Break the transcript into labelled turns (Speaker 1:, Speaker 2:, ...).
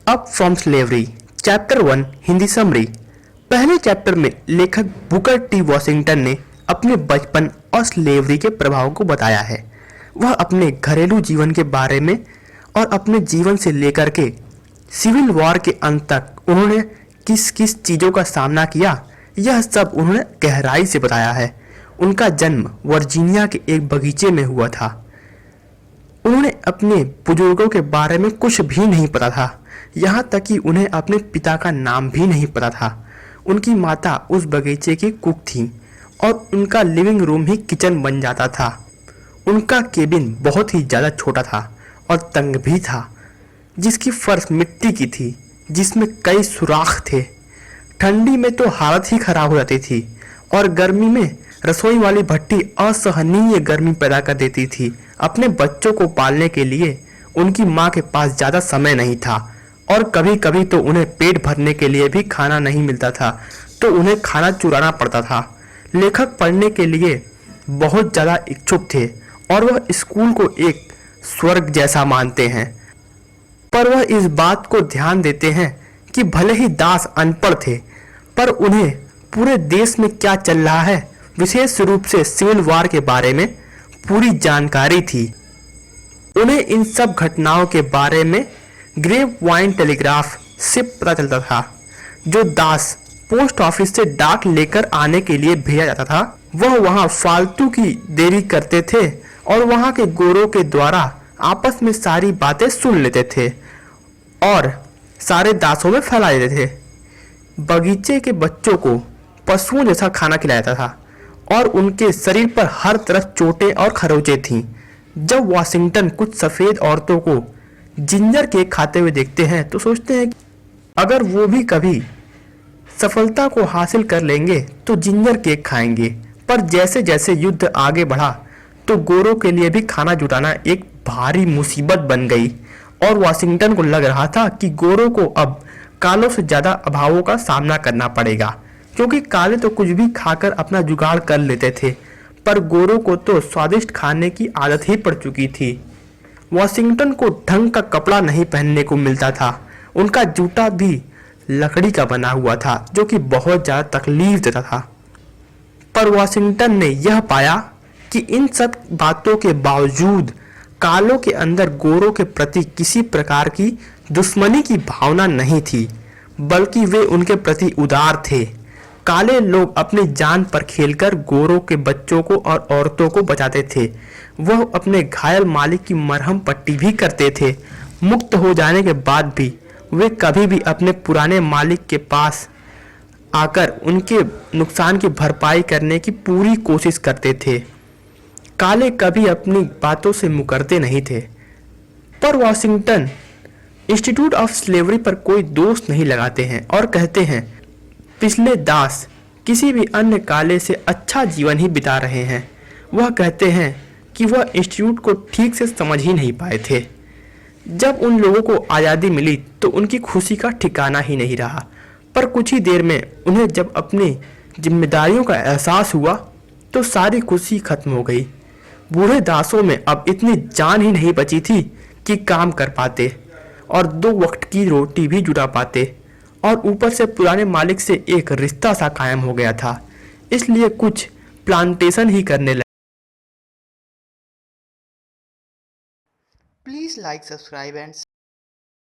Speaker 1: Up from slavery chapter 1 Hindi summary. पहले chapter में लेखक बुकर टी वॉशिंगटन ने अपने बचपन और स्लेवरी के प्रभाव को बताया है। वह अपने घरेलू जीवन के बारे में और अपने जीवन से लेकर के सिविल वॉर के अंत तक उन्होंने किस किस चीज़ों का सामना किया, यह सब उन्होंने गहराई से बताया है। उनका जन्म वर्जीनिया के एक बगीचे में हुआ था। उन्होंने अपने बुजुर्गों के बारे में कुछ भी नहीं पता था, यहाँ तक कि उन्हें अपने पिता का नाम भी नहीं पता था। उनकी माता उस बगीचे की कुक थी और उनका लिविंग रूम ही किचन बन जाता था। उनका केबिन बहुत ही ज़्यादा छोटा था और तंग भी था, जिसकी फर्श मिट्टी की थी, जिसमें कई सुराख थे। ठंडी में तो हालत ही खराब हो जाती थी और गर्मी में रसोई वाली भट्टी असहनीय गर्मी पैदा कर देती थी। अपने बच्चों को पालने के लिए उनकी माँ के पास ज़्यादा समय नहीं था और कभी कभी तो उन्हें पेट भरने के लिए भी खाना नहीं मिलता था, तो उन्हें खाना चुराना पड़ता था। लेखक पढ़ने के लिए बहुत ज़्यादा इच्छुक थे और वह स्कूल को एक स्वर्ग जैसा मानते हैं, पर वह इस बात को ध्यान देते हैं कि भले ही दास अनपढ़ थे, पर उन्हें पूरे देश में क्या चल रहा है, विशेष रूप से सिविल वॉर के बारे में पूरी जानकारी थी। उन्हें इन सब घटनाओं के बारे में ग्रेप वाइन टेलीग्राफ से पता चलता था, जो दास पोस्ट ऑफिस से डाक लेकर आने के लिए भेजा जाता था। वह वहां फालतू की देरी करते थे और वहां के गोरों के द्वारा आपस में सारी बातें सुन लेते थे और सारे दासों में फैला देते थे। बगीचे के बच्चों को पशुओं जैसा खाना खिलाया जाता था और उनके शरीर पर हर तरफ चोटें और खरोंचें थीं। जब वॉशिंगटन कुछ सफ़ेद औरतों को जिंजर केक खाते हुए देखते हैं तो सोचते हैं कि अगर वो भी कभी सफलता को हासिल कर लेंगे तो जिंजर केक खाएंगे। पर जैसे जैसे युद्ध आगे बढ़ा तो गोरों के लिए भी खाना जुटाना एक भारी मुसीबत बन गई और वॉशिंगटन को लग रहा था कि गोरों को अब कालों से ज़्यादा अभावों का सामना करना पड़ेगा, क्योंकि काले तो कुछ भी खाकर अपना जुगाड़ कर लेते थे, पर गोरों को तो स्वादिष्ट खाने की आदत ही पड़ चुकी थी। वॉशिंगटन को ढंग का कपड़ा नहीं पहनने को मिलता था। उनका जूता भी लकड़ी का बना हुआ था, जो कि बहुत ज़्यादा तकलीफ देता था। पर वॉशिंगटन ने यह पाया कि इन सब बातों के बावजूद कालों के अंदर गोरों के प्रति किसी प्रकार की दुश्मनी की भावना नहीं थी, बल्कि वे उनके प्रति उदार थे। काले लोग अपनी जान पर खेलकर गोरों के बच्चों को और औरतों को बचाते थे। वह अपने घायल मालिक की मरहम पट्टी भी करते थे। मुक्त हो जाने के बाद भी वे कभी भी अपने पुराने मालिक के पास आकर उनके नुकसान की भरपाई करने की पूरी कोशिश करते थे। काले कभी अपनी बातों से मुकरते नहीं थे। पर वॉशिंगटन इंस्टीट्यूट ऑफ स्लेवरी पर कोई दोष नहीं लगाते हैं और कहते हैं पिछले दास किसी भी अन्य काले से अच्छा जीवन ही बिता रहे हैं। वह कहते हैं कि वह इंस्टीट्यूट को ठीक से समझ ही नहीं पाए थे। जब उन लोगों को आज़ादी मिली तो उनकी खुशी का ठिकाना ही नहीं रहा, पर कुछ ही देर में उन्हें जब अपनी जिम्मेदारियों का एहसास हुआ तो सारी खुशी खत्म हो गई। बूढ़े दासों में अब इतनी जान ही नहीं बची थी कि काम कर पाते और 2 वक्त की रोटी भी जुटा पाते, और ऊपर से पुराने मालिक से एक रिश्ता सा कायम हो गया था। इसलिए कुछ प्लांटेशन ही करने लगे।
Speaker 2: Please like, subscribe and